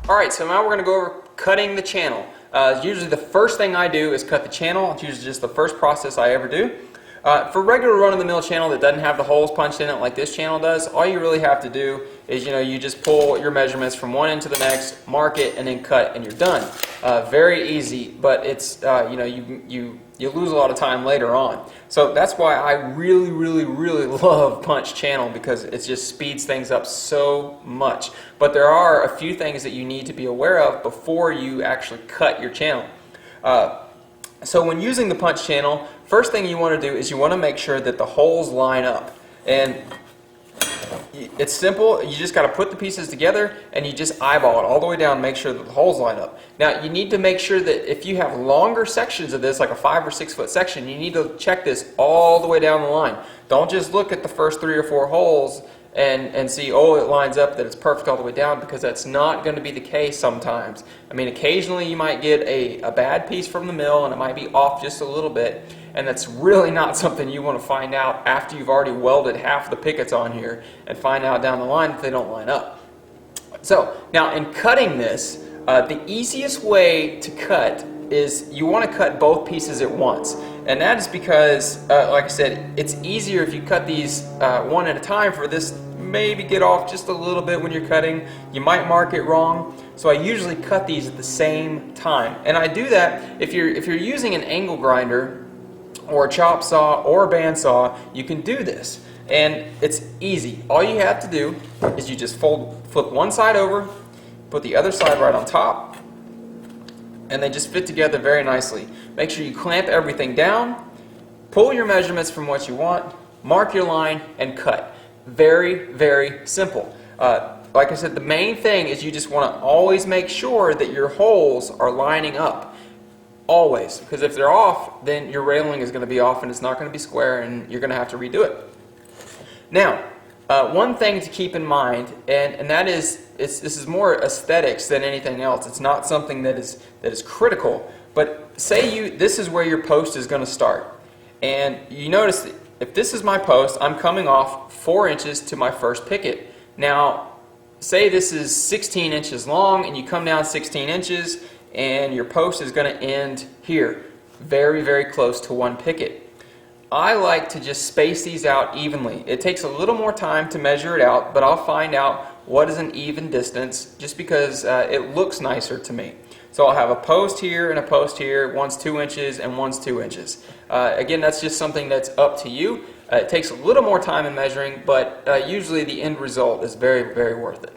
Alright, so now we're going to go over cutting the channel. Usually the first thing I do is cut the channel. It's usually just the first process I ever do. For regular run-of-the-mill channel that doesn't have the holes punched in it like this channel does, all you really have to do is, you just pull your measurements from one end to the next, mark it, and then cut, and you're done. Very easy, but it's, you lose a lot of time later on. So that's why I really, really, really love punch channel, because it just speeds things up so much. But there are a few things that you need to be aware of before you actually cut your channel. So when using the punch channel, first thing you want to do is you want to make sure that the holes line up. And it's simple. You just got to put the pieces together and you just eyeball it all the way down and make sure that the holes line up. Now you need to make sure that if you have longer sections of this, like a 5 or 6 foot section, you need to check this all the way down the line. Don't just look at the first 3 or 4 holes and see, oh, it lines up, that it's perfect all the way down, because that's not going to be the case sometimes. I mean, occasionally you might get a bad piece from the mill and it might be off just a little bit, and that's really not something you want to find out after you've already welded half the pickets on here and find out down the line if they don't line up. So now in cutting this, the easiest way to cut is you want to cut both pieces at once. And that is because, like I said, it's easier if you cut these one at a time. For this maybe get off just a little bit when you're cutting. You might mark it wrong. So I usually cut these at the same time. And I do that if you're using an angle grinder or a chop saw or a bandsaw, you can do this. And it's easy. All you have to do is you just flip one side over, put the other side right on top, and they just fit together very nicely. Make sure you clamp everything down, pull your measurements from what you want, mark your line, and cut. Very, very simple. Like I said, the main thing is you just want to always make sure that your holes are lining up. Always. Because if they're off, then your railing is going to be off and it's not going to be square and you're going to have to redo it. Now, one thing to keep in mind, and that is, this is more aesthetics than anything else. It's not something that is critical. But say this is where your post is going to start. And you notice that if this is my post, I'm coming off 4 inches to my first picket. Now, say this is 16 inches long and you come down 16 inches and your post is going to end here, very, very close to 1 picket. I like to just space these out evenly. It takes a little more time to measure it out, but I'll find out what is an even distance just because it looks nicer to me. So I'll have a post here and a post here, one's 2 inches and one's 2 inches. Again, that's just something that's up to you. It takes a little more time in measuring, but usually the end result is very, very worth it.